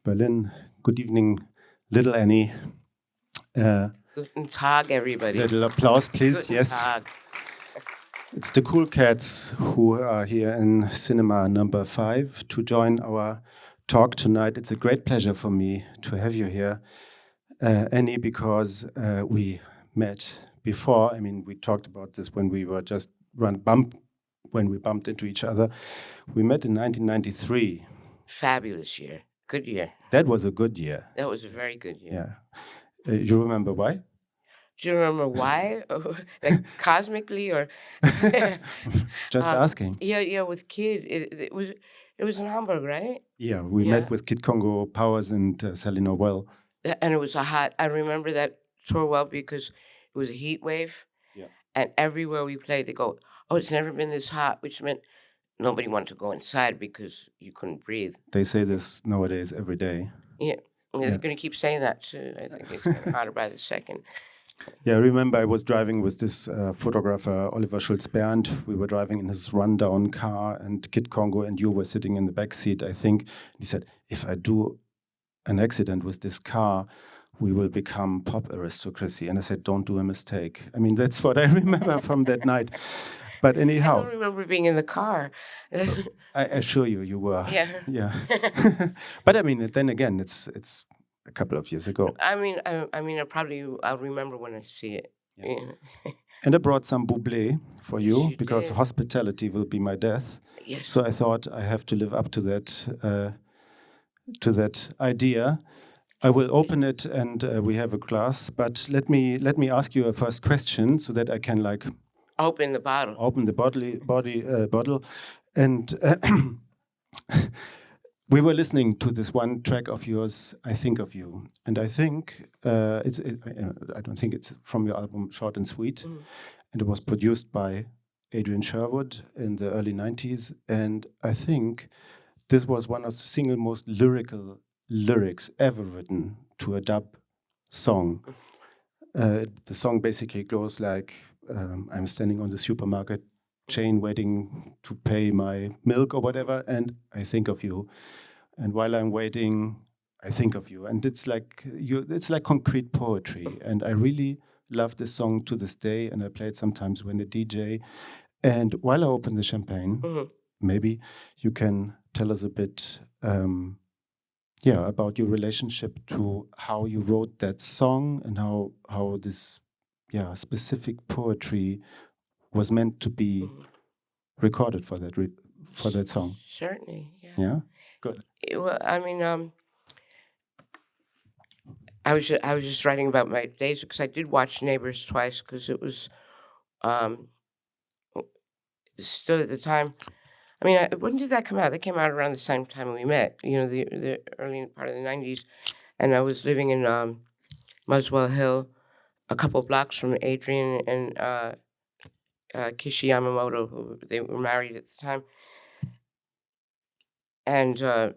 Berlin. Good evening, little Annie. Guten Tag, everybody. Little applause, please. Guten Yes. Tag. It's the Cool Cats who are here in cinema number 5 to join our talk tonight. It's a great pleasure for me to have you here, Annie, because we met before. I mean, we talked about this when we were just when we bumped into each other. We met in 1993. Fabulous year. Good year. That was a good year. That was a very good year. Yeah. You remember why? Do you remember why? Like cosmically or? Just asking. Yeah. With Kid, it was in Hamburg, right? Yeah, we met with Kid Congo, Powers, and Sally Noel. And it was I remember that tour well because it was a heat wave. Yeah. And everywhere we played, they go, "Oh, it's never been this hot," which meant nobody wanted to go inside because you couldn't breathe. They say this nowadays every day. Yeah. They're going to keep saying that too. I think it's getting hotter by the second. Yeah, I remember I was driving with this photographer, Oliver Schulz-Berndt. We were driving in his rundown car, and Kid Congo and you were sitting in the back seat, I think. He said, if I do an accident with this car, we will become pop aristocracy. And I said, don't do a mistake. I mean, that's what I remember from that night. But anyhow. I don't remember being in the car. I assure you, you were. Yeah. But I mean, then again, it's a couple of years ago. I mean, I'll remember when I see it. Yeah. And I brought some bublé for you Yes, you because did. hospitality will be my death. Yes. So I thought I have to live up to that idea. I will open it and we have a glass. But let me ask you a first question so that I can Open the bottle. Open the bottle, and we were listening to this one track of yours, I Think of You, and I think I don't think it's from your album Short and Sweet, and it was produced by Adrian Sherwood in the early 90s, and I think this was one of the single most lyrical lyrics ever written to a dub song. The song basically goes like, I'm standing on the supermarket chain waiting to pay my milk or whatever, and I think of you. And while I'm waiting, I think of you. And it's like concrete poetry. And I really love this song to this day, and I play it sometimes when I DJ. And while I open the champagne, maybe you can tell us a bit about your relationship to how you wrote that song and how this specific poetry was meant to be recorded for that song. Certainly, yeah. Yeah, good. Well, I mean, I was just writing about my days because I did watch Neighbours twice because it was still at the time. I mean, when did that come out? That came out around the same time we met. You know, the early part of the 90s, and I was living in Muswell Hill, a couple blocks from Adrian and Kishi Yamamoto, who they were married at the time. And the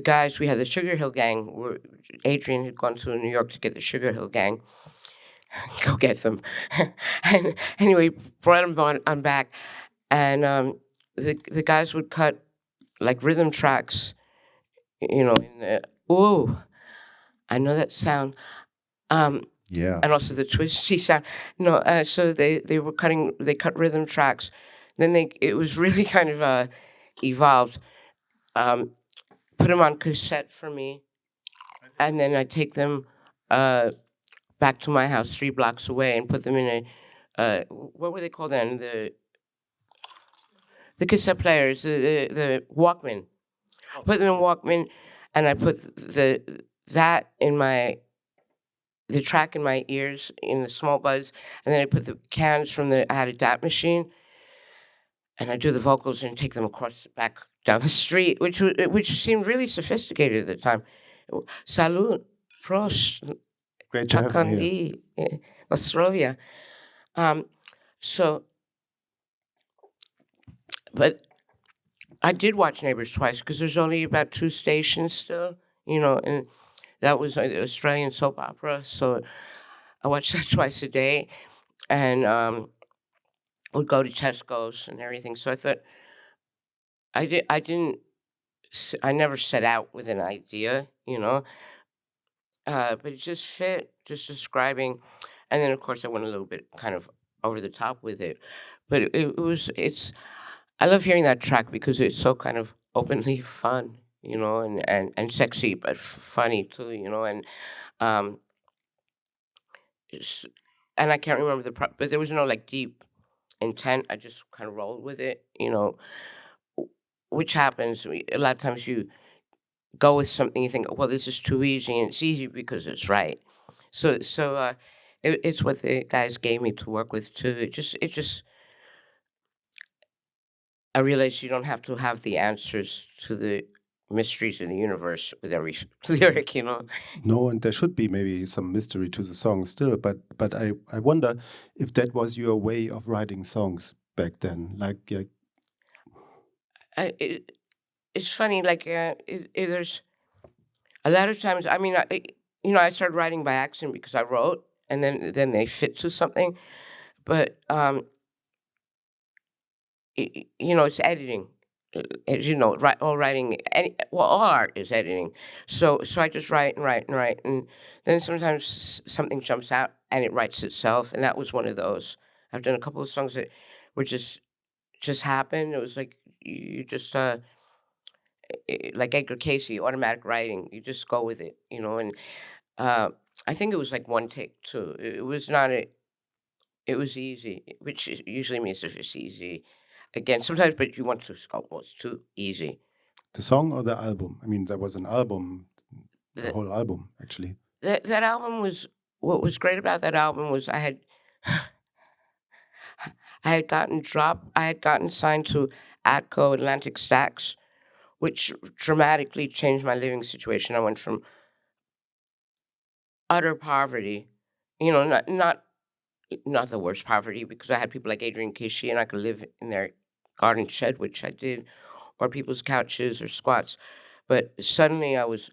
guys, we had the Sugar Hill Gang. Adrian had gone to New York to get the Sugar Hill Gang. Go get them. And anyway, brought them on back. And the guys would cut like rhythm tracks, you know, ooh, I know that sound. Yeah. And also the twisty sound. No, so they cut rhythm tracks. Then it was really kind of evolved. Put them on cassette for me, and then I take them back to my house 3 blocks away and put them in a what were they called then? The cassette players, the Walkman. Put them in Walkman, and I put that in the track in my ears in the small buds, and then I put the cans I had a DAT machine, and I do the vocals and take them across back down the street, which seemed really sophisticated at the time. Salut, Prost, Great to have you here. Nostrovia. But I did watch Neighbours twice because there's only about 2 stations still, you know, and that was an Australian soap opera. So I watched that twice a day, and would go to Tesco's and everything. So I thought I didn't I never set out with an idea, you know, but it just fit, just describing. And then, of course, I went a little bit kind of over the top with it. But I love hearing that track because it's so kind of openly fun, you know, and sexy, but funny too, you know. Um, s- and I can't remember but there was no like deep intent. I just kind of rolled with it, you know, which happens. A lot of times you go with something, you think, well, this is too easy, and it's easy because it's right. It's what the guys gave me to work with too. I realized you don't have to have the answers to the mysteries of the universe with every lyric, you know. No, and there should be maybe some mystery to the song still, but I wonder if that was your way of writing songs back then. It's funny, like there's a lot of times. I mean, I started writing by accident because I wrote, and then they fit to something. But it's editing. As you know, all writing, all art is editing. So I just write and write and write, and then sometimes something jumps out and it writes itself, and that was one of those. I've done a couple of songs that were just happened. It was like you just like Edgar Casey, automatic writing. You just go with it, you know. And I think it was like one take too. It was not a. It was easy, which usually means if it's easy. Again, sometimes, but you want to go, well, it's too easy. The song or the album? I mean, there was an album, the whole album, actually. That album was, what was great about that album was I had gotten signed to Atco Atlantic Stax, which dramatically changed my living situation. I went from utter poverty, not the worst poverty, because I had people like Adrian Kishi and I could live in their garden shed, which I did, or people's couches or squats. But suddenly I was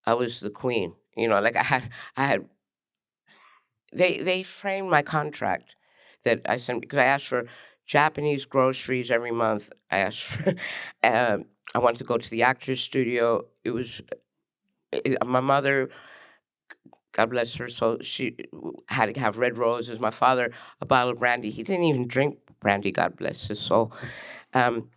the queen. Like I had they framed my contract that I sent because I asked for Japanese groceries every month. I asked for I wanted to go to the actor's studio. It was my mother, God bless her soul, she had to have red roses. My father, a bottle of brandy. He didn't even drink brandy, God bless his soul. And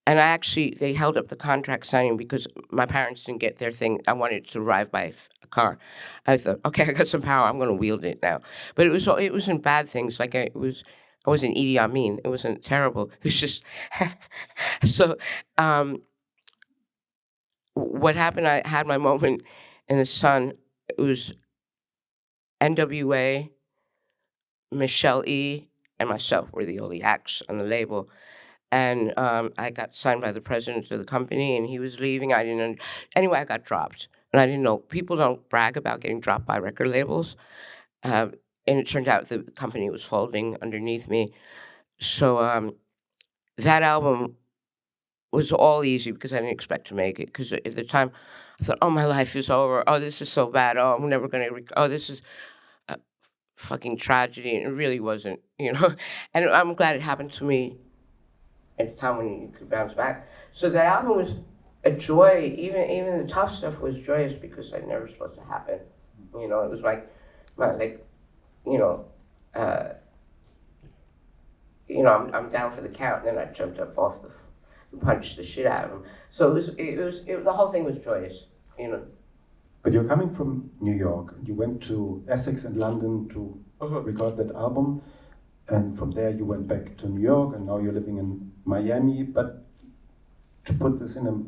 they held up the contract signing because my parents didn't get their thing. I wanted to arrive by a car. I thought, okay, I got some power. I'm going to wield it now. But it wasn't bad things. Like I wasn't Idi Amin. It wasn't terrible. It was just so. What happened? I had my moment in the sun. It was NWA, Michelle E, and myself were the only acts on the label. And I got signed by the president of the company, and he was leaving. Anyway, I got dropped. And I didn't know. People don't brag about getting dropped by record labels. And it turned out the company was folding underneath me. So that album was all easy because I didn't expect to make it. Because at the time, I thought, oh, my life is over. Oh, this is so bad. Oh, I'm never going to... Oh, this is a fucking tragedy. And it really wasn't, And I'm glad it happened to me at the time when you could bounce back. So that album was a joy. Even the tough stuff was joyous because it never supposed to happen. It was I'm down for the count, and then I jumped up off and punched the shit out of him. So the whole thing was joyous. But you're coming from New York. You went to Essex and London to record that album. And from there you went back to New York, and now you're living in Miami. But to put this in a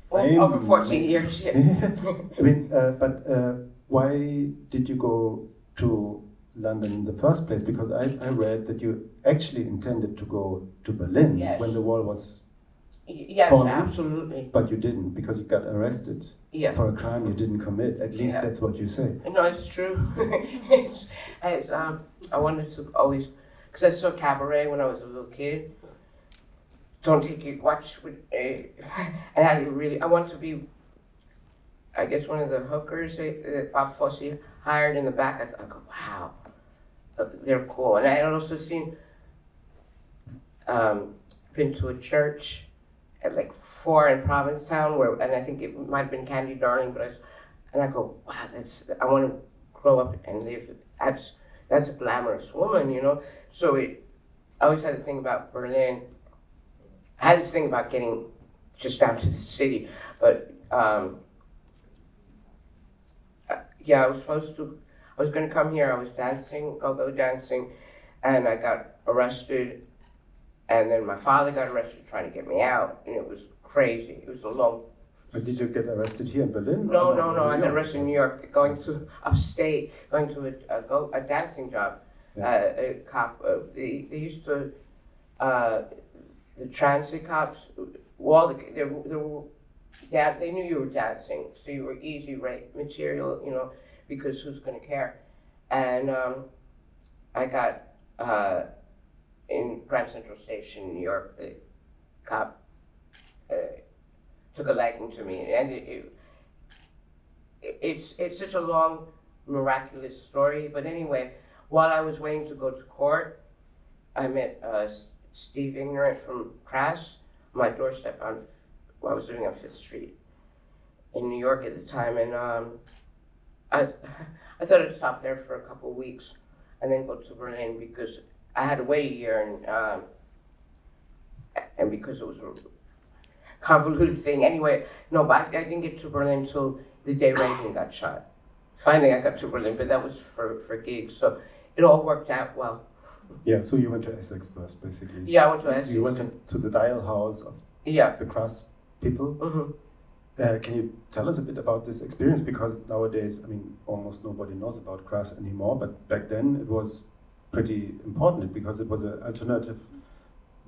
frame... Over 14 years, yeah. I mean, why did you go to London in the first place? Because I read that you actually intended to go to Berlin when the wall was falling. Absolutely. But you didn't, because you got arrested for a crime you didn't commit. At least that's what you say. No, it's true. I wanted to always, because I saw Cabaret when I was a little kid. Don't take your watch with and I want to be, I guess, one of the hookers that Bob Fosse hired in the back. I thought, wow, they're cool. And I had also been to a church at like 4 in Provincetown, and I think it might have been Candy Darling, and I go, wow, I want to grow up and live. That's a glamorous woman, you know. So I always had a thing about Berlin. I had this thing about getting just down to the city, but yeah, I was going to come here. I was dancing, go dancing, and I got arrested. And then my father got arrested trying to get me out, and it was crazy. It was a long. But did you get arrested here in Berlin? No. I got arrested in New York, going to upstate, going to a dancing job. Yeah. A cop. They used to. The transit cops. Well, they knew you were dancing, so you were easy rate material, you know, because who's going to care? And I got. In Grand Central Station, New York, the cop took a liking to me, and it's such a long, miraculous story. But anyway, while I was waiting to go to court, I met Steve Ignorant from Crass on my doorstep. I was living on 5th Street in New York at the time, and I thought I'd stop there for a couple of weeks and then go to Berlin because I had to wait a year, and because it was a convoluted thing. Anyway, no, but I didn't get to Berlin until the day Reagan got shot. Finally, I got to Berlin, but that was for gigs, so it all worked out well. Yeah, so you went to Essex first, basically. Yeah, I went to Essex. You went to the dial house of the Crass people. Mm-hmm. Can you tell us a bit about this experience? Because nowadays, I mean, almost nobody knows about Crass anymore, but back then it was pretty important because it was an alternative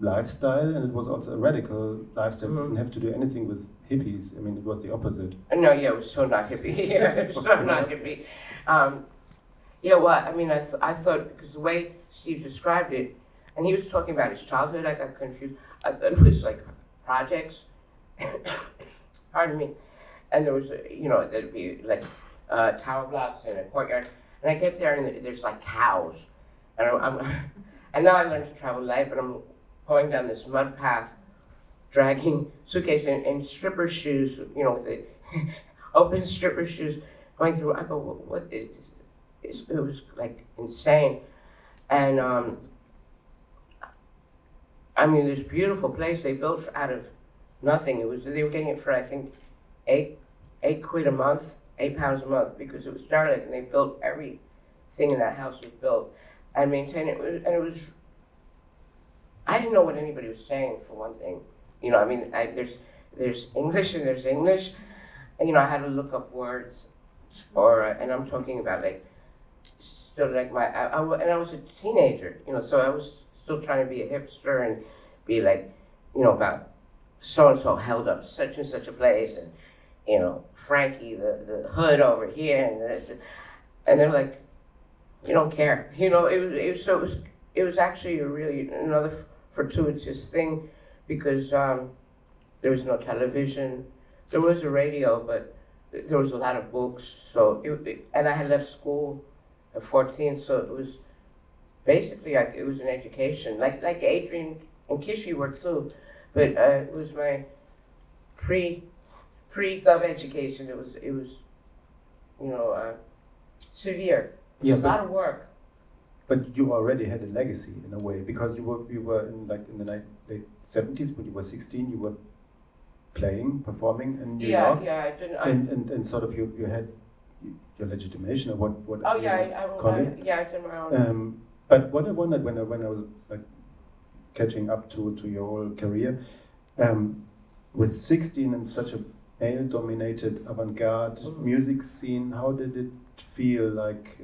lifestyle, and it was also a radical lifestyle. It didn't have to do anything with hippies. I mean, it was the opposite. No, yeah, it was so not hippie. Yeah, it was so not hippie. Yeah, well, I mean, I thought, because the way Steve described it, and he was talking about his childhood, I got confused. I thought it was like projects, pardon me, and there was, you know, there'd be like tower blocks and a courtyard, and I get there and there's like cows. And now I learned to travel light, but I'm going down this mud path, dragging suitcase in stripper shoes, you know, with the open stripper shoes, going through. I go, what is this? It was like insane. And I mean, this beautiful place they built out of nothing. They were getting it for, I think, £8 a month, £8 a month, because it was started, and they built everything in that house was built. And maintain it, and it was. I didn't know what anybody was saying, for one thing. You know, I mean, there's English and there's English, and you know, I had to look up words, and I'm talking about like, still like and I was a teenager, you know, so I was still trying to be a hipster and be like, you know, about so and so held up such and such a place, and you know, Frankie the hood over here and this, and they're like. You don't care, you know. It was actually another fortuitous thing, because there was no television, there was a radio, but there was a lot of books. So and I had left school at 14, so it was basically like it was an education, like Adrian and Kishi were too, but it was my pre-club education. It was you know severe. Yeah, a lot of work. But you already had a legacy in a way, because you were in the late 70s, when you were 16, you were performing in New York. Yeah, I didn't. And sort of you had your legitimation, or what? Oh yeah, I did my own. But what I wondered when I was like catching up to your whole career, with 16 and such a male-dominated avant-garde music scene, how did it feel like?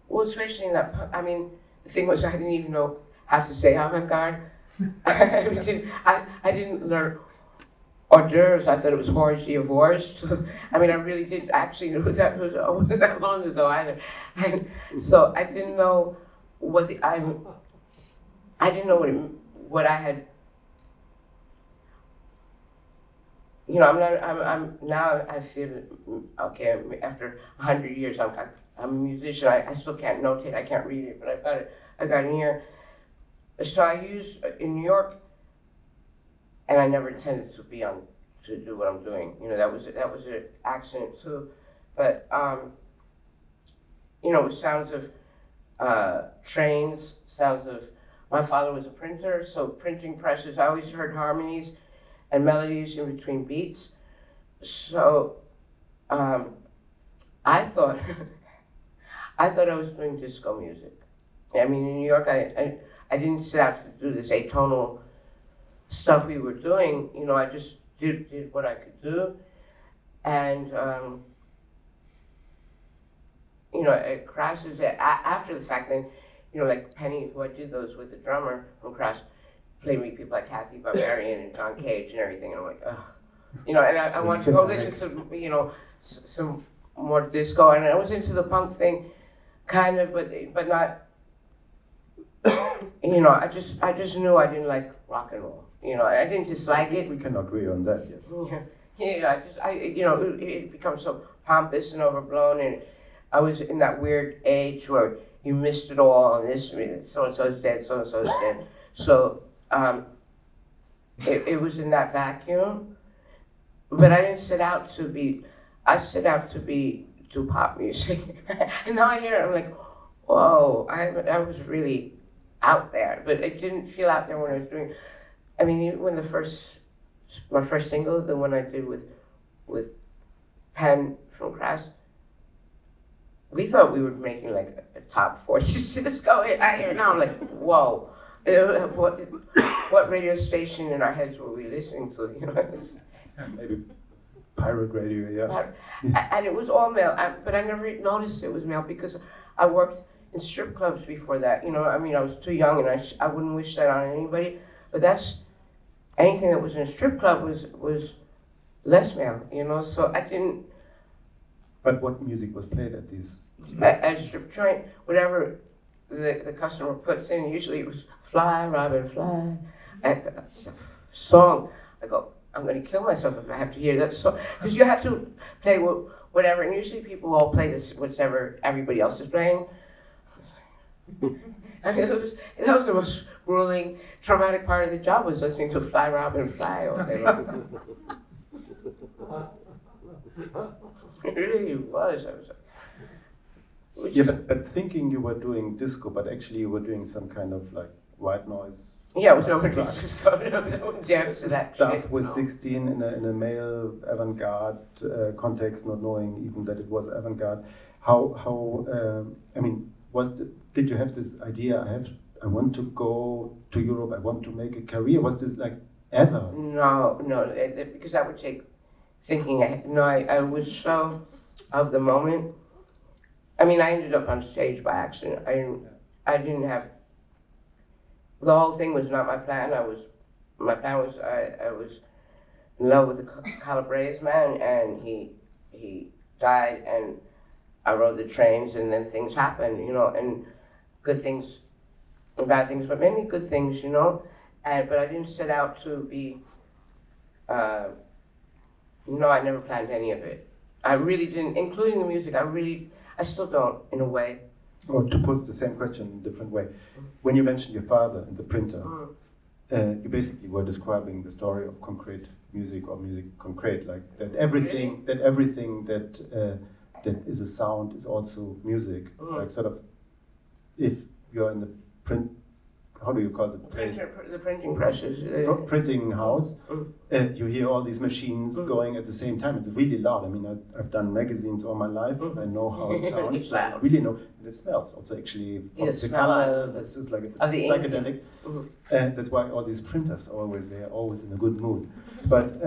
Well, especially in that, I mean, the thing was I didn't even know how to say avant-garde. I didn't learn hors d'oeuvres. I thought it was hors d'oeuvres. I mean, I really did actually. It wasn't that long ago either. And so I didn't know what I didn't know what I had. You know, I'm now. I feel okay. After 100 years, I'm a musician. I still can't notate. I can't read it, but I got an ear. So I use in New York. and I never intended to do what I'm doing. You know, that was an accident too, but you know, with sounds of trains, sounds of. My father was a printer, so printing presses. I always heard harmonies and melodies in between beats. So I thought I was doing disco music. I mean, in New York, I didn't set out to do this atonal stuff we were doing. You know, I just did what I could do, and you know, Crass is after the fact. Then, you know, like Penny, who I did those with, the drummer from Crass, played me people like Kathy Barbarian and John Cage and everything, and I'm like, ugh, you know, and I wanted to go listen to, you know, some more disco, and I was into the punk thing, kind of, but not. You know, I just knew I didn't like rock and roll. You know, I didn't dislike it. We can agree on that, yes. Yeah, you know, it becomes so pompous and overblown, and I was in that weird age where you missed it all, and this, so and so's dead, so and so's dead. So it was in that vacuum, but I didn't set out to be. I set out to do pop music, and now I hear it, I'm like, whoa! I was really out there, but it didn't feel out there when I was doing. I mean, even when my first single, the one I did with Penn from Crass, we thought we were making like a top 40 disco hit. I hear it now, I'm like, whoa! What radio station in our heads were we listening to? You know, maybe pirate radio, yeah. And it was all male, but I never noticed it was male because I worked in strip clubs before that. You know, I mean, I was too young, and I wouldn't wish that on anybody. But that's anything that was in a strip club was less male. You know, so I didn't. But what music was played at these? At a strip joint, whatever the customer puts in. Usually it was "Fly, Robin, Fly," and the song. I go, I'm going to kill myself if I have to hear that song, because you have to play whatever. And usually people all play this whatever everybody else is playing. I mean, that was the most grueling, traumatic part of the job, was listening to "Fly, Robin, Fly" all day long. It really was. Yeah, but thinking you were doing disco, but actually you were doing some kind of like white noise. Yeah, it was nobody just jams to that stuff shit, with no. 16 in a male avant-garde context, not knowing even that it was avant-garde. I mean, did you have this idea? I want to go to Europe. I want to make a career. Was this like ever? No, because that would take thinking ahead. No, I was so of the moment. I mean, I ended up on stage by accident. I didn't have. The whole thing was not my plan. My plan was I was in love with the Cabaret man, and he died, and I rode the trains, and then things happened, you know, and good things, and bad things, but mainly good things, you know. But I didn't set out to be. No, I never planned any of it. I really didn't, including the music. I still don't, in a way. Or to pose the same question in a different way, when you mentioned your father and the printer, you basically were describing the story of concrete music, or music concrete, like that everything that is a sound is also music. Like sort of, if you're in the print, how do you call the place? The printing presses. Printing house, you hear all these machines going at the same time. It's really loud. I mean, I've done magazines all my life. I know how it sounds. It's loud. I really know. And it smells also, actually, from the colors. It's just like a psychedelic. And that's why all they're always in a good mood. But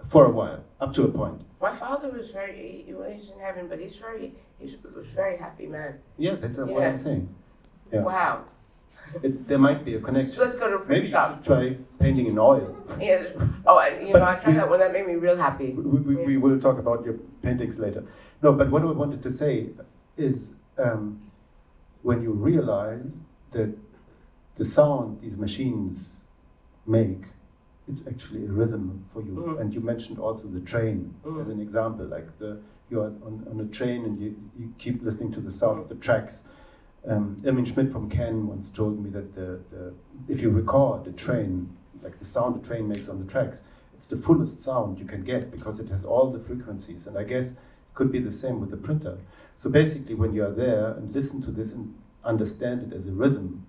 for a while, up to a point. My father was he's in heaven, but he was a very happy man. Yeah, that's what I'm saying. Yeah. Wow. There might be a connection. So let's go to a print Maybe shop. you should try painting in oil. Yeah. I tried that one. That made me real happy. We will talk about your paintings later. No, but what I wanted to say is, when you realize that the sound these machines make, it's actually a rhythm for you. And you mentioned also the train as an example. Like you're on a train and you keep listening to the sound of the tracks. Schmidt from Cannes once told me that if you record a train like the sound the train makes on the tracks, it's the fullest sound you can get because it has all the frequencies. And I guess it could be the same with the printer. So basically, when you are there and listen to this and understand it as a rhythm,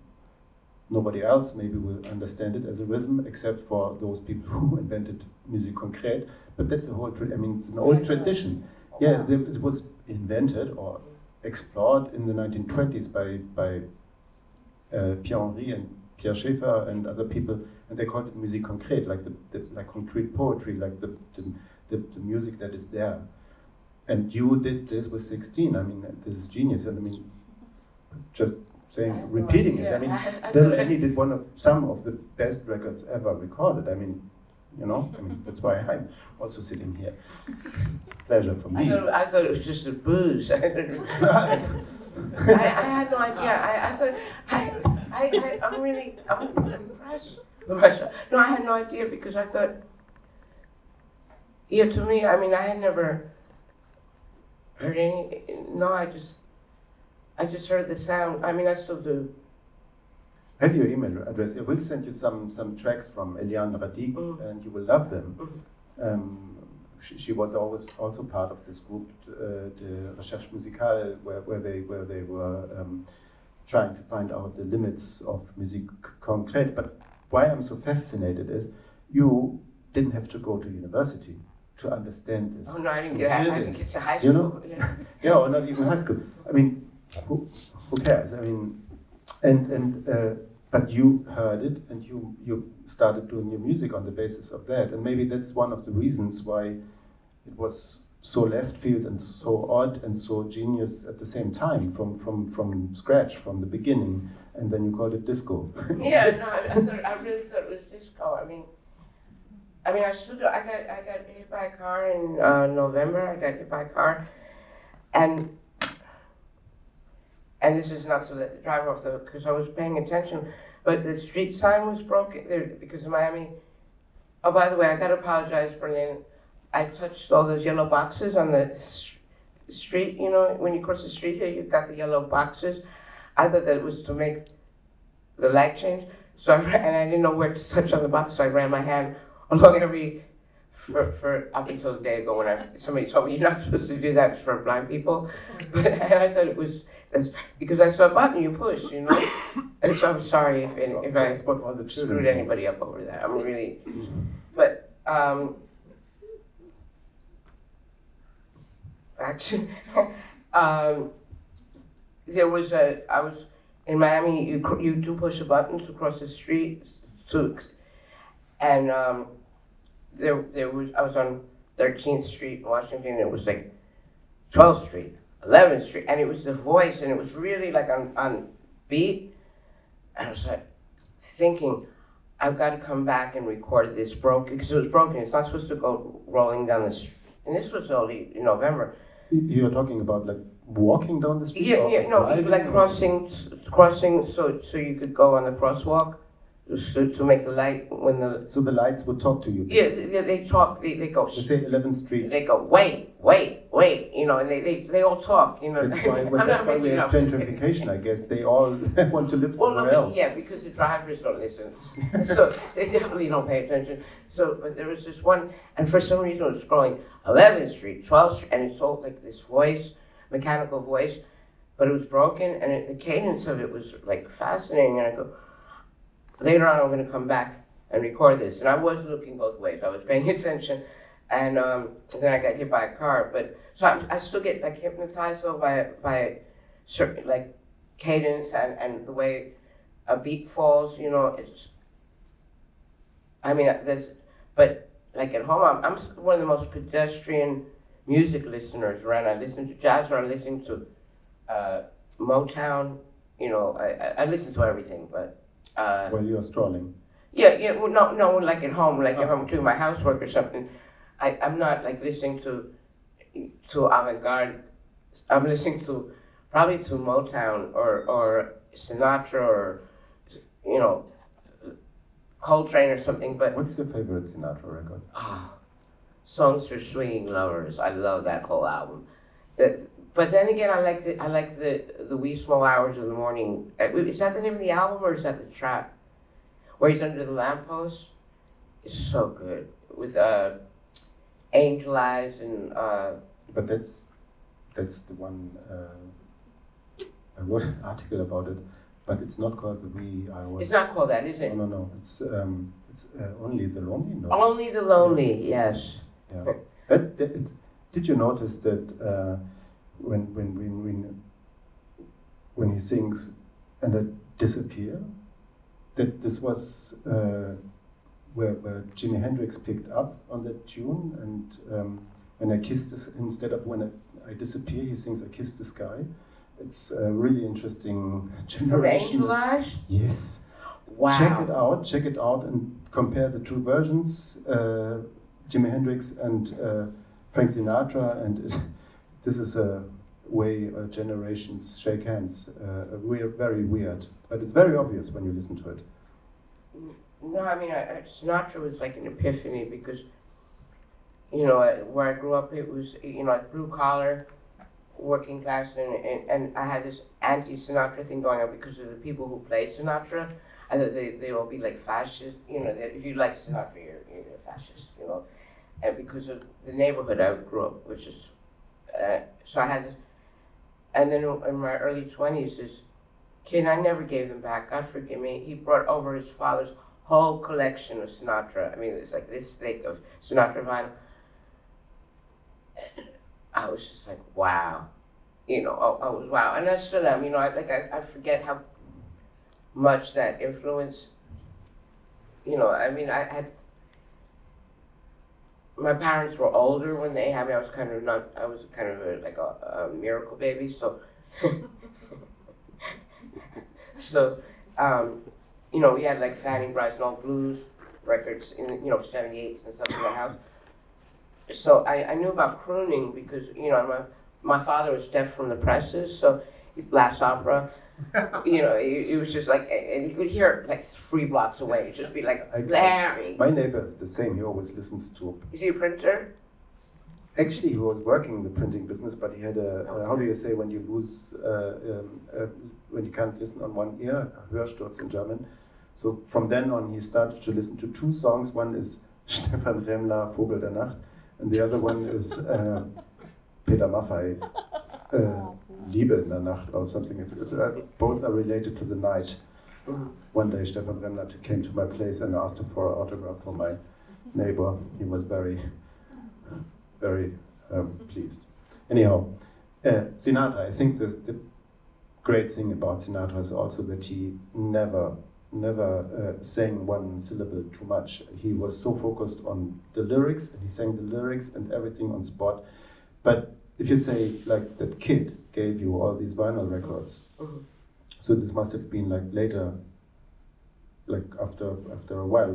nobody else maybe will understand it as a rhythm except for those people who invented musique concrète. But that's a whole, it's an old tradition. Yeah, it was invented or explored in the 1920s by Pierre-Henri and Pierre Schaeffer and other people, and they called it musique concrète, like like concrete poetry, like the music that is there. And you did this with 16. I mean, this is genius. And I mean, just saying, repeating it. I mean, Del Annie did some of the best records ever recorded. I mean, that's why I'm also sitting here. Pleasure for me. I thought it was just a booze. I had no idea. I thought, I'm impressed with myself. No, I had no idea because I thought, to me, I mean, I had never heard any, no, I just heard the sound. I mean, I still do. I have your email address. I will send you some tracks from Eliane Radic, and you will love them. She was always also part of this group, the Recherche Musicale, where they were trying to find out the limits of musique concrète. But why I'm so fascinated is you didn't have to go to university to understand this. Oh no, I didn't get to high school. Yeah, or not even high school. I mean, who cares? I mean, but you heard it and you started doing your music on the basis of that, and maybe that's one of the reasons why it was so left field and so odd and so genius at the same time, from scratch, from the beginning, and then you called it disco. Yeah, no, I really thought it was disco. I mean, I got hit by a car in November. I got hit by a car, and this is not to let the driver off because I was paying attention, but the street sign was broken there because of Miami. Oh, by the way, I gotta apologize, Berlin. I touched all those yellow boxes on the street. You know, when you cross the street here, you've got the yellow boxes. I thought that it was to make the light change. So I didn't know where to touch on the box, so I ran my hand along for up until the day ago when somebody told me you're not supposed to do that, it's for blind people. But I thought it was because I saw a button you push, And so I'm sorry if I screwed anybody up over that. I'm really, but actually, there was I was in Miami. You do push a button to cross the street, and I was on 13th Street in Washington, and it was like 12th Street, 11th Street, and it was the voice, and it was really like on beat. And I was like thinking, I've got to come back and record this broken, because it was broken. It's not supposed to go rolling down the street. And this was only in November. You're talking about like walking down the street? Like crossing so you could go on the crosswalk. To make the light So the lights would talk to you? Yeah, they talk, they go... They say 11th Street. They go, wait, and they all talk, That's why we have gentrification, I guess. They all want to live somewhere else. Yeah, because the drivers don't listen. So they definitely don't pay attention. So, but there was this one, and for some reason it was scrolling 11th Street, 12th Street, and it's all like this voice, mechanical voice, but it was broken, and the cadence of it was like fascinating, and I go... Later on, I'm going to come back and record this. And I was looking both ways. I was paying attention. And then I got hit by a car. But so I still get like hypnotized though by certain like cadence and the way a beat falls. It's. I mean, but like at home, I'm one of the most pedestrian music listeners around. I listen to jazz or I listen to Motown. I listen to everything, but. While you're strolling. Yeah. Well, no, like at home, like if I'm doing my housework or something, I'm not like listening to avant-garde. I'm listening to probably to Motown or Sinatra or Coltrane or something. But what's your favorite Sinatra record? Songs for Swinging Lovers. I love that whole album. But then again, I like the wee small hours of the morning. Is that the name of the album or is that the track? Where he's under the lamppost? It's so good with Angel Eyes and. But that's the one. I wrote an article about it, but it's not called the We. It's not called that, is it? No. It's Only the Lonely. No. Only the Lonely. Yeah. Yes. Yeah. Did you notice that when he sings and I disappear, that this was where Jimi Hendrix picked up on that tune, and when I kiss this, instead of when I disappear, he sings I kiss the sky. It's a really interesting generation. Angel Eyes? Yes. Wow. Check it out and compare the two versions, Jimi Hendrix and Frank Sinatra, and this is a way generations shake hands. Very weird, but it's very obvious when you listen to it. No, I mean, Sinatra was like an epiphany because, you know, where I grew up, it was, you know, like blue collar, working class, and I had this anti-Sinatra thing going on because of the people who played Sinatra. I thought they all be like fascists, you know, if you like Sinatra, you're a fascist, you know. And because of the neighborhood I grew up, which is, so I had this, and then in my early 20s, this kid, I never gave them back, God forgive me, he brought over his father's whole collection of Sinatra. I mean, it's like this thick of Sinatra vinyl. I was just like, wow, you know, I was wow. And I still am, you know, I forget how much that influence, you know, I mean, my parents were older when they had me. I was kind of a miracle baby, so, you know, we had like Fanny Brice and all blues records in, you know, 78s and stuff in the house. So I knew about crooning because, you know, my father was deaf from the presses, so last opera, you know, it was just like, and you could hear it like 3 blocks away. It'd just be like, Larry. My neighbor is the same. He always listens to. Is he a printer? Actually, he was working in the printing business, but he had how do you say when you lose, when you can't listen on one ear, Hörsturz in German. So from then on, he started to listen to 2 songs. One is Stefan Remmler, Vogel der Nacht, and the other one is Peter Maffay, Liebe in der Nacht, or something. Both are related to the night. One day, Stefan Remmler came to my place and asked for an autograph for my neighbor. He was very, very pleased. Anyhow, Sinatra, I think the great thing about Sinatra is also that he never sang one syllable too much. He was so focused on the lyrics, and he sang the lyrics and everything on spot. But if you say, like, that kid gave you all these vinyl records, so this must have been like later, like after a while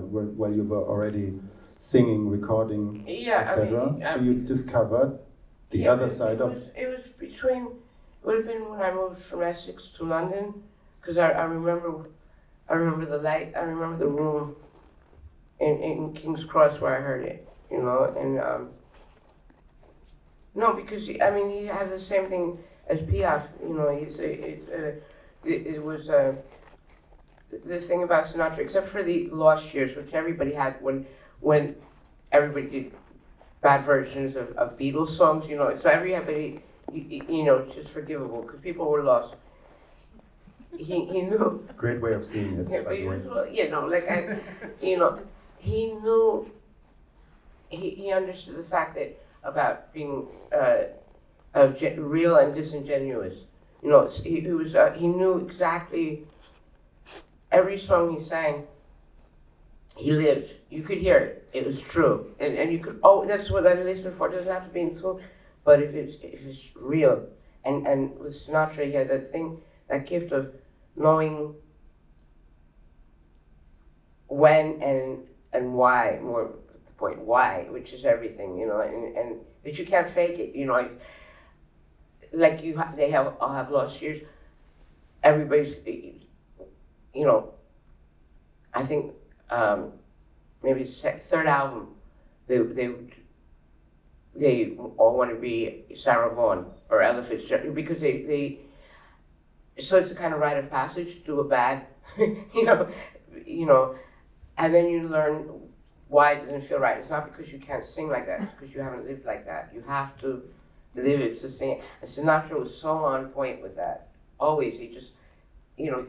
you were already singing, recording, etc. So you discovered the other side of. It was between. It would have been when I moved from Essex to London, because I remember the light. I remember the room in King's Cross where I heard it. You know, and no, because he has the same thing as Piaf. You know, it was the thing about Sinatra, except for the lost years, which everybody had when everybody did bad versions of Beatles songs. You know, so everybody, you know, it's just forgivable because people were lost. He knew. Great way of seeing it. You know, like you know, he knew. He understood the fact that about being real and disingenuous. You know, he knew exactly every song he sang. He lived. You could hear it. It was true, and you could. Oh, that's what I listen for. It doesn't have to be in full, but if it's real, and with Sinatra, he had that thing, that gift of knowing when and why, more the point, why, which is everything, you know, and that you can't fake it, you know, like they all have lost years. Everybody's, you know, I think maybe it's third album, they all want to be Sarah Vaughan or Ella Fitzgerald because they so it's a kind of rite of passage to a bad, you know, and then you learn why it doesn't feel right. It's not because you can't sing like that. It's because you haven't lived like that. You have to live it to sing it. And Sinatra was so on point with that. Always, he just, you know,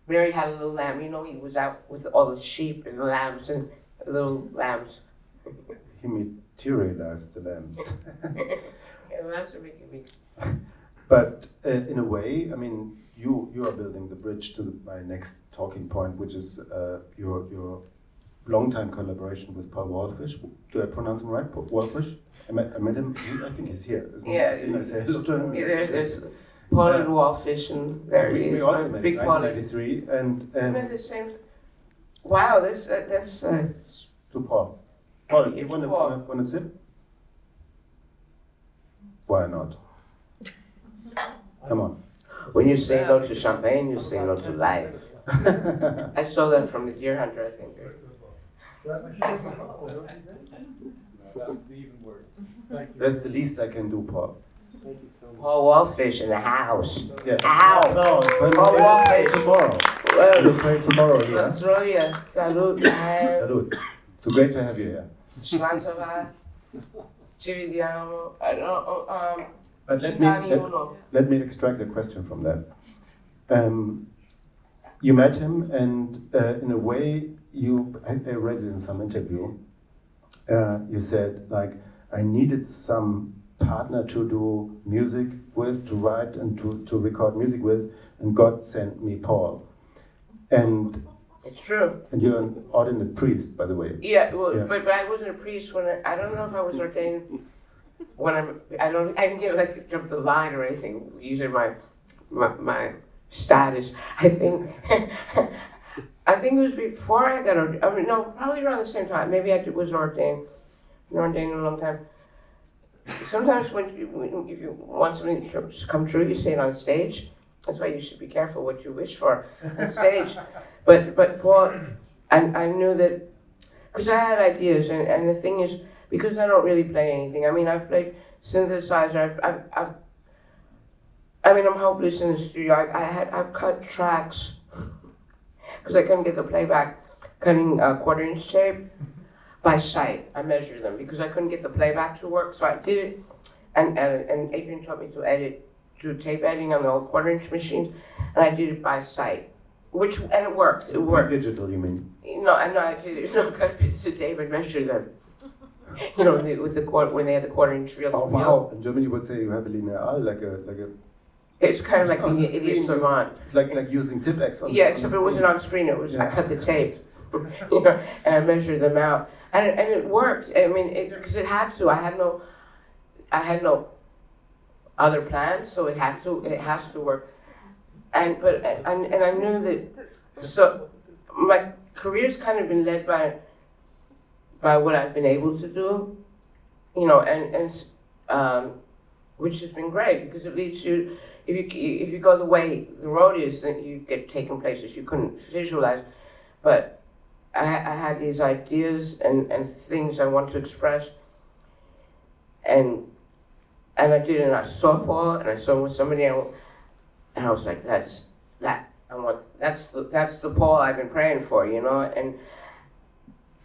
Mary had a little lamb. You know, he was out with all the sheep and the lambs and little lambs. He materialized the lambs. Yeah, the lambs are making me. But in a way, I mean, you are building the bridge to my next talking point, which is your long-time collaboration with Paul Wolfish. Do I pronounce him right? Paul Wolfish? I met him. I think he's here. Yeah. Didn't I say hello to him? Yeah, there's Paul and Wolfish, and there he is. We also met big in 1993, and at the same. Wow, that's to Paul. Paul, you want to sip? Why not? Come on. When you say no to champagne, you say no to life. I stole that from the Deer Hunter, I think. Even worse. That's the least I can do, Paul. Thank you so much. Paul Wolfish in the house. Yeah. Ow! No, but Paul we'll play Wolfish. tomorrow. We'll play tomorrow here. That's right, yeah. Salud. Salud. So great to have you here. Slantava. Ci vediamo. I don't know. But let me extract a question from that. You met him, and in a way, I read it in some interview. You said, like, I needed some partner to do music with, to write and to record music with, and God sent me Paul. And it's true. And you're an ordained priest, by the way. Yeah, well, yeah. But I wasn't a priest when I don't know if I was ordained when I didn't like jump the line or anything using my status. I think it was before I got ordained. I mean, no, probably around the same time. Maybe I was ordained. Been ordained a long time. Sometimes if you want something to come true, you say it on stage. That's why you should be careful what you wish for on stage. But Paul, I knew that because I had ideas, and the thing is, because I don't really play anything. I mean, I've played synthesizer. I'm hopeless in the studio. I've cut tracks because I couldn't get the playback, cutting quarter-inch tape by sight. I measured them because I couldn't get the playback to work, so I did it. And Adrian taught me to do tape editing on the old quarter-inch machines, and I did it by sight, and it worked. It worked. Digital, you mean? No, I did it. No, cut bits of tape and measure them. You know, when they had the quarter-inch reel. Oh wow! In Germany, you would say you have a lineal, like a. It's kind of like being an idiot savant. It's like using Tipex. Except it wasn't on screen. It was I cut the tape, you know, and I measured them out, and it worked. I mean, because it had to. I had no other plans, so it has to work. And I knew that. So my career's kind of been led by what I've been able to do, you know, and which has been great because it leads you. If you go the way the road is, then you get taken places you couldn't visualize. But I had these ideas and things I want to express, and I did it. And I saw Paul, and I saw him with somebody, and I was like, that's the Paul I've been praying for, you know.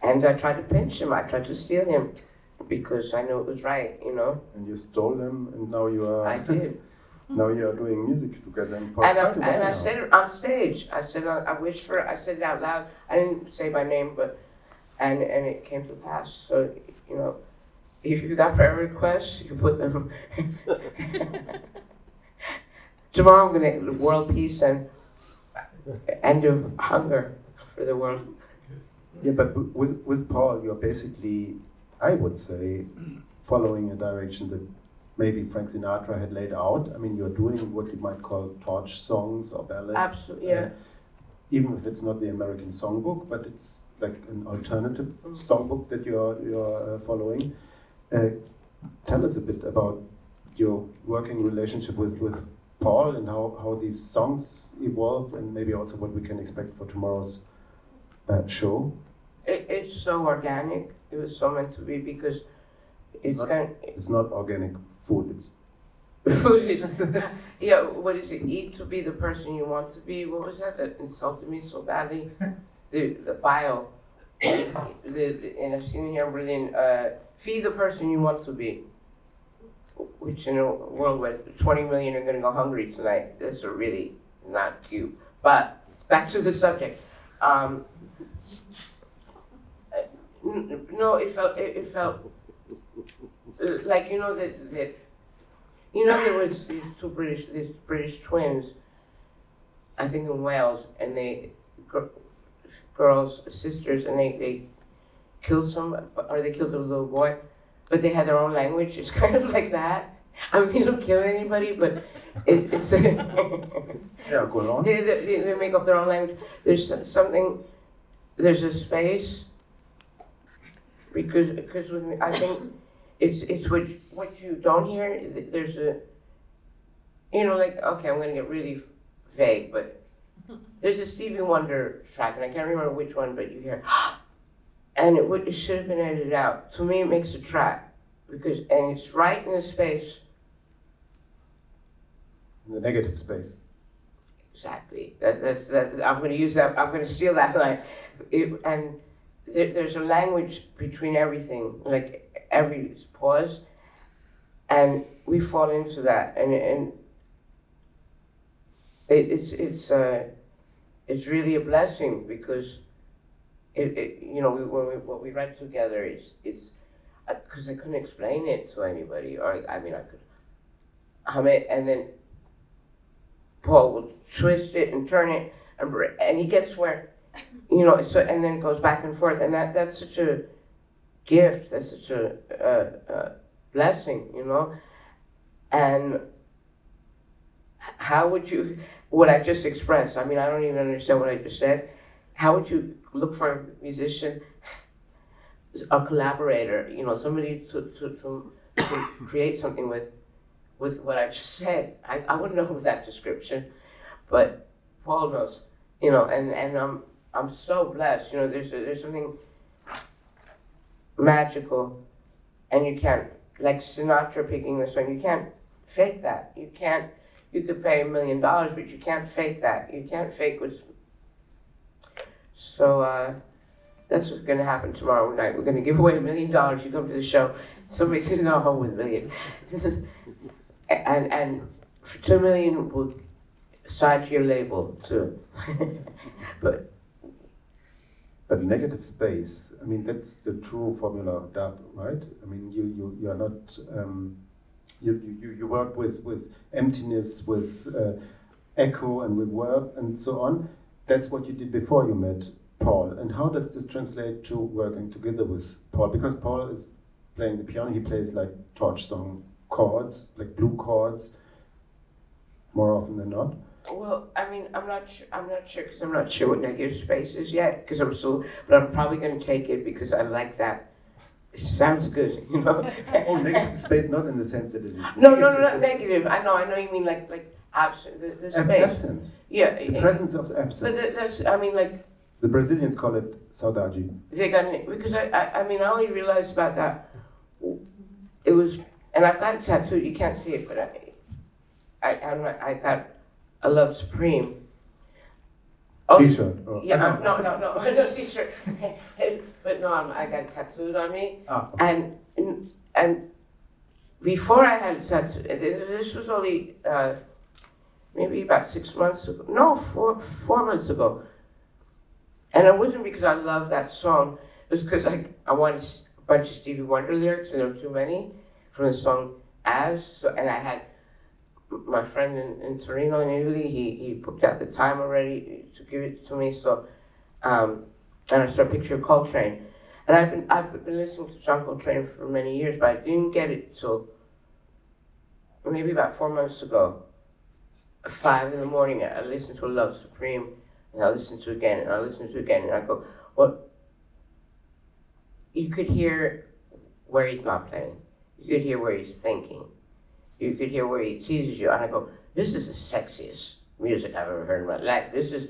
And I tried to pinch him. I tried to steal him because I knew it was right, you know. And you stole him, and now you are. I did. Now you are doing music together. And I said it on stage. I said I said it out loud. I didn't say my name, but and it came to pass. So, you know, if you got prayer requests, you put them. Tomorrow I'm gonna world peace and end of hunger for the world. Yeah, but with Paul, you're basically, I would say, following a direction that maybe Frank Sinatra had laid out. I mean, you're doing what you might call torch songs or ballads. Absolutely, yeah. Even if it's not the American songbook, but it's like an alternative songbook that you're following. Tell us a bit about your working relationship with Paul and how these songs evolve, and maybe also what we can expect for tomorrow's show. It's so organic. It was so meant to be because it's not organic food. It's food is yeah. What is it? Eat to be the person you want to be. What was that insulted me so badly? The bio. And I've seen here in Berlin, feed the person you want to be. Which in a world where 20 million are going to go hungry tonight, that's really not cute. But back to the subject. No, it felt like, you know, that there was these British twins, I think in Wales, and girls, sisters, and they killed they killed a little boy, but they had their own language. It's kind of like that. I mean, they don't kill anybody, but it's yeah, go on. They make up their own language. There's a space, because with me, I think it's what you don't hear. There's a, like, okay, I'm gonna get really vague, but there's a Stevie Wonder track, and I can't remember which one, but you hear, and it should have been edited out. To me, it makes a track, and it's right in the space. In the negative space. Exactly. That's I'm going to use that. I'm going to steal that line. And there's a language between everything, like every pause, and we fall into that, and it's really a blessing, because what we read together, it's because I couldn't explain it to anybody, or I mean I could hum it, and then Paul will twist it and turn it, and he gets where, so, and then it goes back and forth, and that's such a gift, that's such a blessing, and how would you, what I just expressed, I mean, I don't even understand what I just said, how would you look for a musician, a collaborator, somebody to create something with what I just said? I wouldn't know that description, but Paul knows, and I'm so blessed. There's something magical, and you can't, like Sinatra picking the song, you can't fake that. You could pay $1 million, but you can't fake that. You can't fake what's. So that's what's going to happen tomorrow night. We're going to give away $1 million. You come to the show, somebody's going to go home with $1 million. And for $2 million, we'll sign to your label too. but negative space, I mean, that's the true formula of dub, right? I mean, you are not you work with emptiness, with echo and reverb and so on. That's what you did before you met Paul. And how does this translate to working together with Paul? Because Paul is playing the piano, he plays like torch song chords, like blue chords, more often than not. Well, I mean, I'm not sure because I'm not sure what negative space is yet, but I'm probably going to take it because I like that. It sounds good, Oh, negative space, not in the sense that it is. No, not negative. I know you mean like absent, the space. Absence. Yeah. The presence of absence. But that's, I mean, like. The Brazilians call it saudade. They got it, because I mean, I only realized about that. It was, and I've got a tattoo. You can't see it, but I got a Love Supreme. Oh, T-shirt. Yeah, no T-shirt. But no, I got it tattooed on me. Okay. And before I had it tattooed, this was only maybe about 6 months ago. No, 4 months ago. And it wasn't because I love that song. It was because I wanted a bunch of Stevie Wonder lyrics, and there were too many from the song and I had my friend in Torino in Italy, he booked out the time already to give it to me. So, and I saw a picture of Coltrane, and I've been listening to John Coltrane for many years, but I didn't get it till maybe about 4 months ago. 5 in the morning, I listened to a Love Supreme, and I listened to it again, and I listened to it again, and I go, well, you could hear where he's not playing. You could hear where he's thinking. You could hear where he teases you. And I go, this is the sexiest music I've ever heard in my life. This is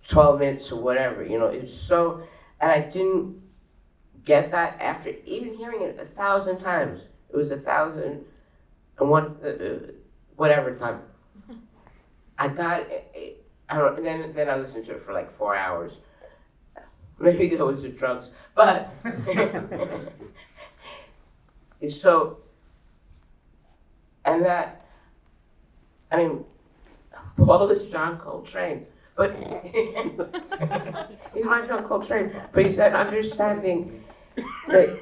12 minutes or whatever, it's so, and I didn't get that after even hearing it 1,000 times. It was 1,001, whatever time. I got it, I don't know, and then I listened to it for like 4 hours. Maybe that was the drugs, but so, and that, I mean, Paul is John Coltrane, but he's my John Coltrane, but he's that understanding that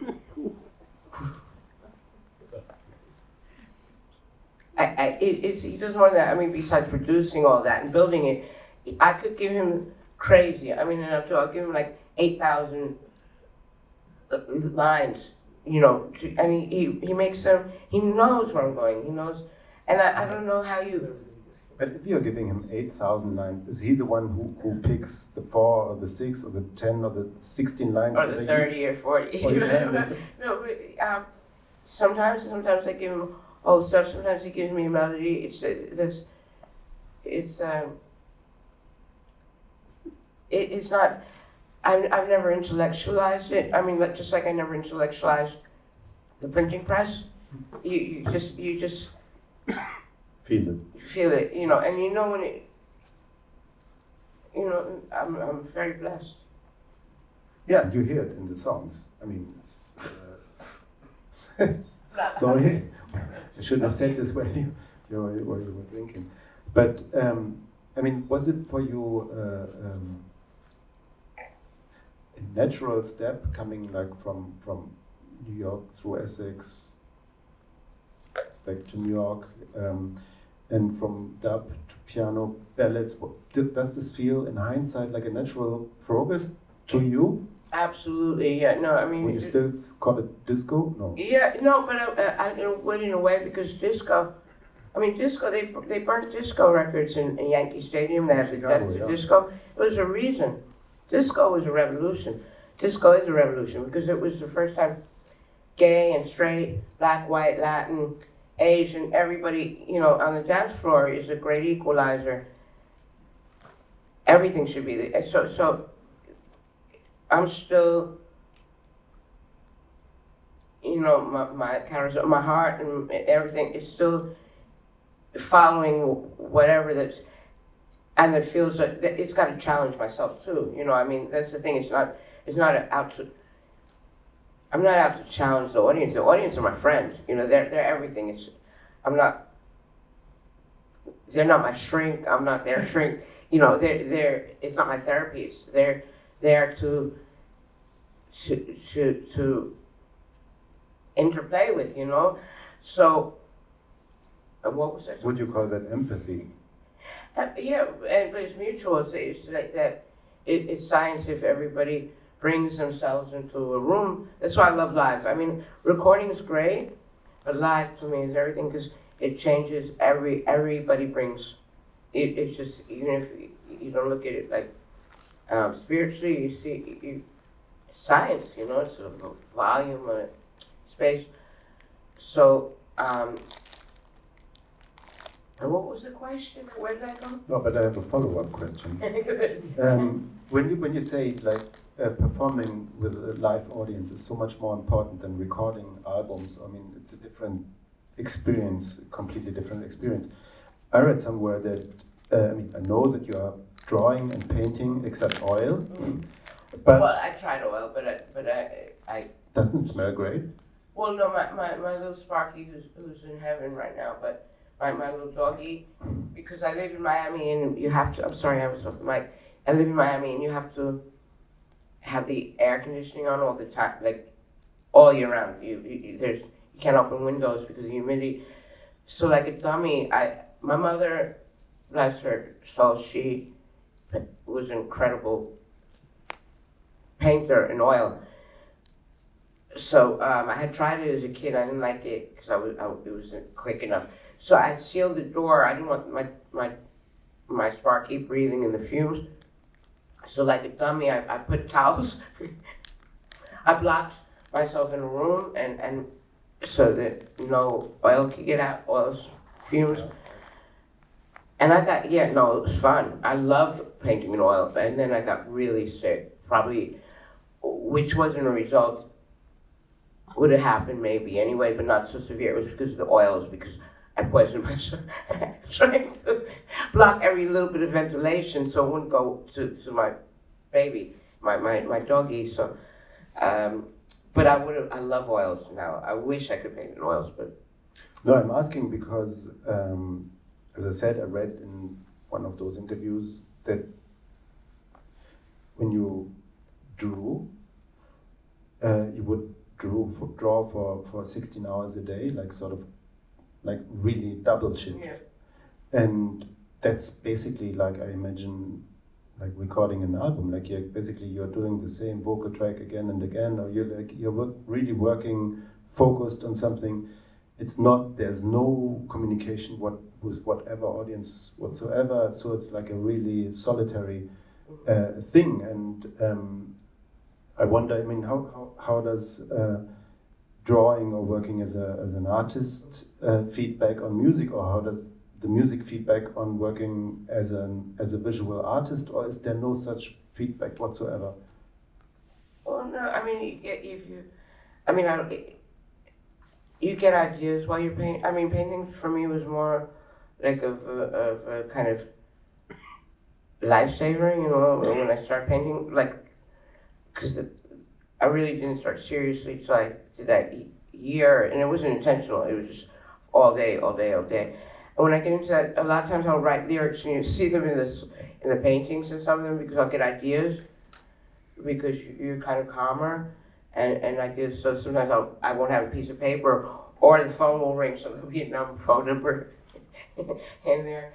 he does more than that. I mean, besides producing all that and building it, I could give him crazy. I mean, I'll give him like 8,000 lines, you know, and he makes them. He knows where I'm going. He knows, and I don't know how you. But if you're giving him 8,000 lines, is he the one who picks the 4 or the 6 or the 10 or the 16 lines? Or the 30 or 40. Or No, but sometimes I give him all stuff. Sometimes he gives me a melody. It's not. I've never intellectualized it. I mean, just like I never intellectualized the printing press. You just feel it, you know, and you know when it. You know, I'm very blessed. Yeah, you hear it in the songs. I mean, it's. Sorry, I shouldn't have said this when you were drinking, but I mean, was it for you a natural step coming like from New York through Essex back to New York, and from dub to piano ballads? Does this feel in hindsight like a natural progress to you? Absolutely, yeah. No, I mean. Would you still call it disco? No. Yeah, no, but I went in a way because disco. I mean, disco. They burnt disco records in Yankee Stadium. They had the Fest of Disco. It was a reason. Disco was a revolution. Disco is a revolution because it was the first time gay and straight, black, white, Latin, Asian, everybody, you know, on the dance floor is a great equalizer. Everything should be there. So I'm still, you know, my heart and everything is still following whatever that's, and it feels like it's got to challenge myself too. You know, I mean, that's the thing. It's not out to. I'm not out to challenge the audience. The audience are my friends. You know, they're everything. They're not my shrink. I'm not their shrink. You know, it's not my therapy. It's they're there to interplay with, you know. So, what was that? Would you call that empathy? Yeah, but it's mutual. It's like that. It's science if everybody brings themselves into a room. That's why I love live. I mean, recording is great, but live to me is everything because it changes. Everybody brings. It's just, even if you don't look at it like spiritually, you see science. You know, it's a volume, a space. So. And what was the question? Where did I go? No, but I have a follow-up question. When you say like performing with a live audience is so much more important than recording albums, I mean, it's a different experience, a completely different experience. I read somewhere that, I mean, I know that you are drawing and painting except oil, but... Well, I tried oil, but I doesn't it smell great? Well, no, my little Sparky, who's in heaven right now, but my little doggy, because I live in Miami and you have to, I'm sorry, I was off the mic. I live in Miami and you have to have the air conditioning on all the time, like all year round. You can't open windows because of humidity. So like a dummy, my mother, bless her soul, she was an incredible painter in oil. So I had tried it as a kid. I didn't like it because it wasn't quick enough. So I sealed the door. I didn't want my Sparky breathing in the fumes. So like a dummy, I put towels. I blocked myself in a room and so that no oil could get out, oil's fumes. And I got, it was fun. I loved painting in oil. And then I got really sick, probably, which wasn't a result, would have happened maybe anyway, but not so severe. It was because of the oils, because I poisoned myself trying to block every little bit of ventilation so it wouldn't go to my baby. my doggy. So, but I love oils now. I wish I could paint in oils, but. No, I'm asking because, as I said, I read in one of those interviews that when you drew, you would draw for 16 hours a day, like sort of, like really double shift. Yeah. And that's basically like, I imagine, like recording an album. Like you're doing the same vocal track again and again, or you're really working focused on something. There's no communication with whatever audience whatsoever. So it's like a really solitary thing. And I wonder, I mean, how does drawing or working as an artist feedback on music, or how does the music feedback on working as a visual artist, or is there no such feedback whatsoever? Well, no, I mean, you get ideas while you're painting. I mean, painting for me was more like of a kind of lifesaver, you know, when I started painting, like, because I really didn't start seriously until I did that year, and it wasn't intentional. It was just all day. And when I get into that, a lot of times I'll write lyrics, and you see them in the paintings and some of them, because I'll get ideas, because you're kind of calmer, and ideas. So sometimes I won't have a piece of paper, or the phone will ring, so there'll be a phone number in there.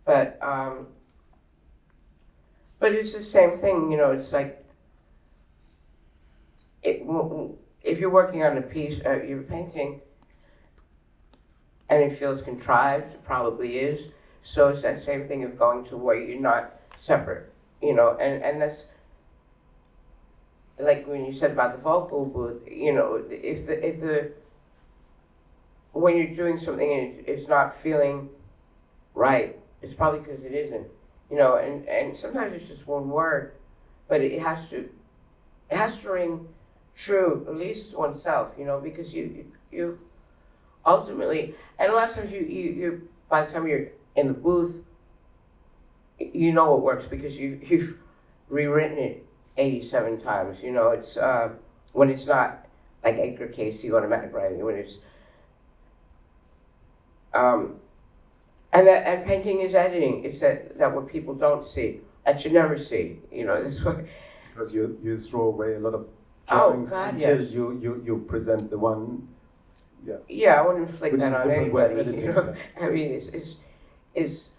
But it's the same thing, you know. It's like if you're working on a piece, you're painting, and it feels contrived, it probably is. So it's that same thing of going to where you're not separate, you know, and that's like when you said about the vocal booth, you know, when you're doing something and it's not feeling right, it's probably because it isn't, you know, and sometimes it's just one word, but it has to ring true, at least to oneself, you know, because you've ultimately, and a lot of times you by the time you're in the booth, you know what works because you've rewritten it 87 times, you know. It's when it's not like Edgar Casey automatic writing, when it's and painting is editing. It's that what people don't see, that you never see, you know. This way. Because you throw away a lot of drawings until yes. you present the one. Yeah. Yeah, I wouldn't inflict that on anybody. Editing, you know, I mean, it's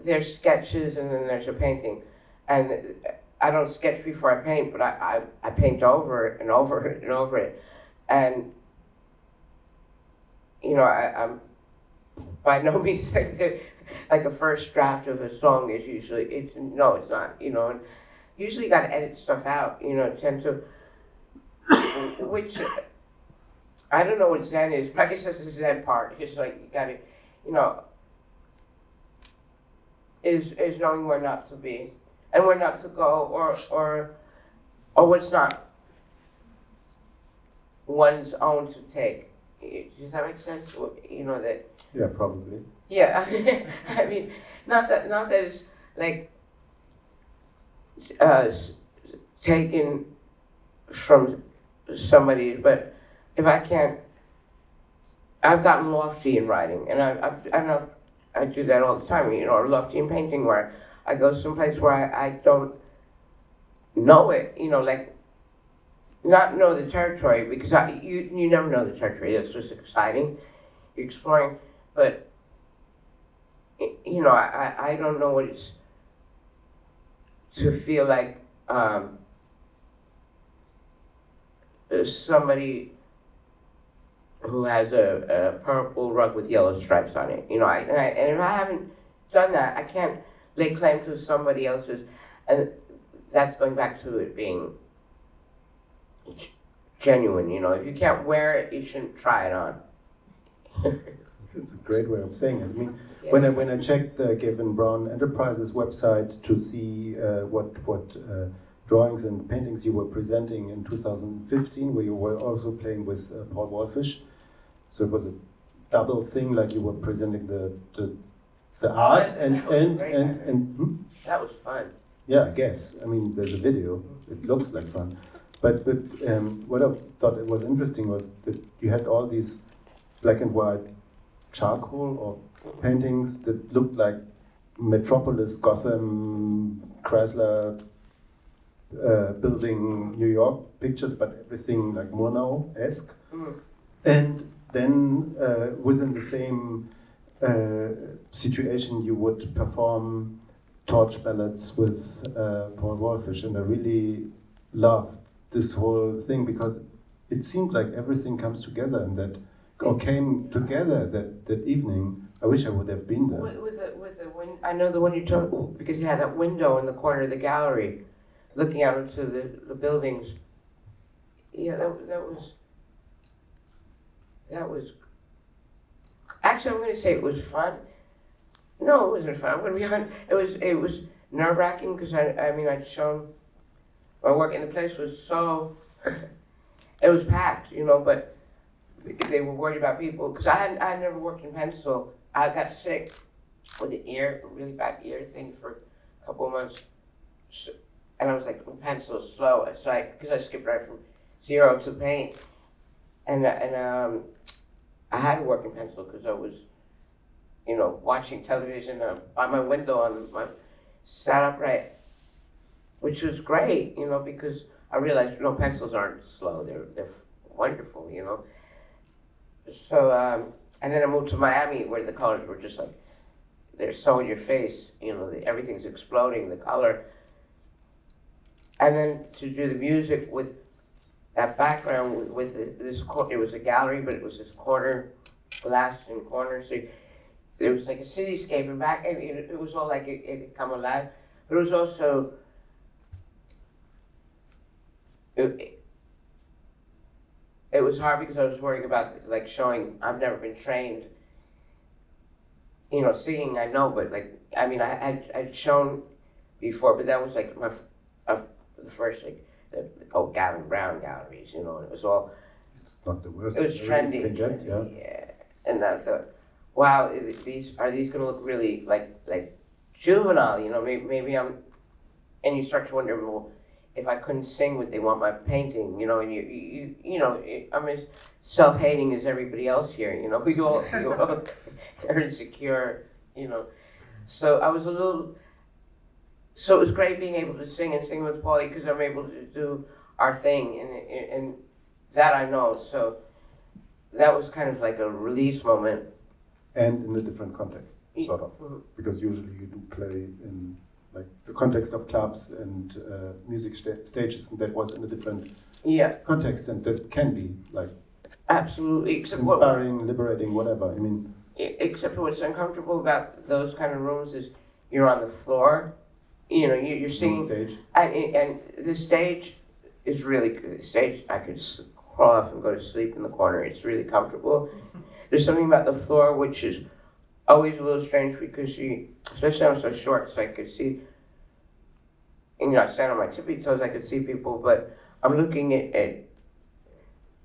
there's sketches and then there's a painting, and I don't sketch before I paint, but I paint over it and over it and over it, and you know, I'm by no means like a first draft of a song is usually it's not, you know, and usually you got to edit stuff out, you know, tend to which. I don't know what Zen is, but I guess that's the Zen part. It's like you gotta, you know, is knowing where not to be and where not to go, or what's not one's own to take. Does that make sense? You know that. Yeah, probably. Yeah, I mean, not that it's like taken from somebody, but. If I can't, I've gotten lofty in writing, and I do that all the time, you know, or lofty in painting, where I go someplace where I don't know it, you know, like not know the territory, because you never know the territory. That's what's exciting. You're exploring, but you know, I don't know what it's to feel like somebody who has a purple rug with yellow stripes on it, you know, and if I haven't done that, I can't lay claim to somebody else's, and that's going back to it being genuine, you know. If you can't wear it, you shouldn't try it on. That's a great way of saying it. I mean, Yeah. when I checked the Gavin Brown Enterprises website to see what drawings and paintings you were presenting in 2015, where you were also playing with Paul Wolfish. So it was a double thing, like you were presenting the the art that was fun. Yeah, I guess. I mean, there's a video. It looks like fun. But what I thought it was interesting was that you had all these black and white charcoal or paintings that looked like Metropolis, Gotham, Chrysler building, New York pictures, but everything like Murnau-esque. And then within the same situation, you would perform torch ballads with Paul Wolfish, and I really loved this whole thing because it seemed like everything comes together and that, or came together that evening. I wish I would have been there. I know the one you took because you had that window in the corner of the gallery, looking out into the buildings. Yeah, that was. Actually, I'm going to say it was fun. No, it wasn't fun. I'm going to be honest. It was nerve-wracking because I'd shown my work and the place was so. It was packed, but they were worried about people because I had never worked in pencil. I got sick with an ear, a really bad ear thing for a couple of months, and I was like, pencil is slow. So because I skipped right from 0 to paint, and I had to work in pencil because I was, watching television by my window sat upright, which was great, because I realized, pencils aren't slow. They're wonderful, So, and then I moved to Miami where the colors were just like, they're so in your face, everything's exploding, the color. And then to do the music with that background with this, it was a gallery, but it was this glass and corner. So it was like a cityscape and back, and it was all like it had come alive. But it was also, it was hard because I was worrying about like showing, I've never been trained, singing I know, but I'd shown before, but that was like the first like, Gavin Brown galleries, and it was all. It's not the worst. It was trendy. Yeah. And that's wow. Are these going to look really like juvenile? Maybe I'm. And you start to wonder, well, if I couldn't sing, would they want my painting? And I'm as self-hating as everybody else here. You all are insecure. So I was a little. So it was great being able to sing with Paulie because I'm able to do our thing, and that I know. So that was kind of like a release moment. And in a different context, sort of, because usually you do play in like the context of clubs and music stages, and that was in a different context, and that can be like absolutely inspiring, liberating, whatever. Except for what's uncomfortable about those kind of rooms is you're on the floor. You're singing, stage. And the stage is really good. The stage, I could crawl off and go to sleep in the corner. It's really comfortable. There's something about the floor which is always a little strange because especially I'm so short, so I could see, and I stand on my tippy toes, I could see people, but I'm looking at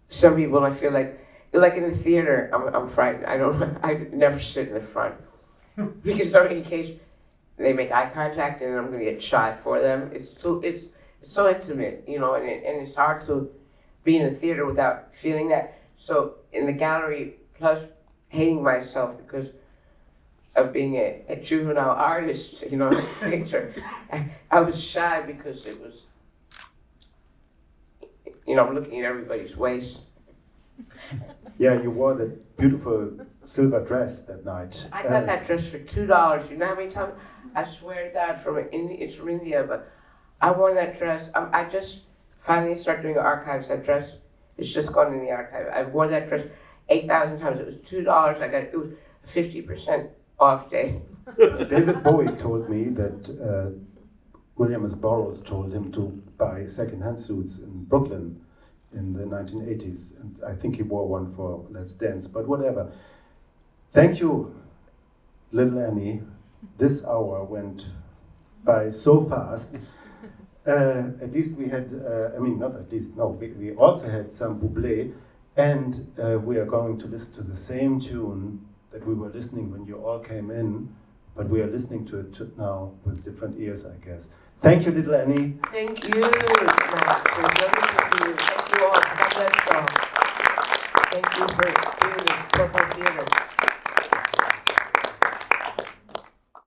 some people and I feel like in the theater, I'm frightened. I never sit in the front because in case they make eye contact and I'm going to get shy for them. It's so intimate, and it's hard to be in a theater without feeling that. So in the gallery, plus hating myself because of being a juvenile artist, picture, I was shy because it was, I'm looking at everybody's waist. Yeah, you wore that beautiful silver dress that night. I got that dress for $2. You know how many times? I swear to God, it's from India, but I wore that dress. I just finally started doing archives. That dress is just gone in the archive. I wore that dress 8,000 times. It was $2. It was a 50% off day. David Bowie told me that William S. Burroughs told him to buy second-hand suits in Brooklyn in the 1980s, and I think he wore one for Let's Dance, but whatever. Thank you, Little Annie. This hour went by so fast. At least we had, not at least, no, we also had some Bublé, and we are going to listen to the same tune that we were listening when you all came in but we are listening to it now with different ears, I guess. Thank you, little Annie. Thank you, Max. It was lovely to see you. Thank you all. God bless y'all. Thank you for doing this Purple Theater.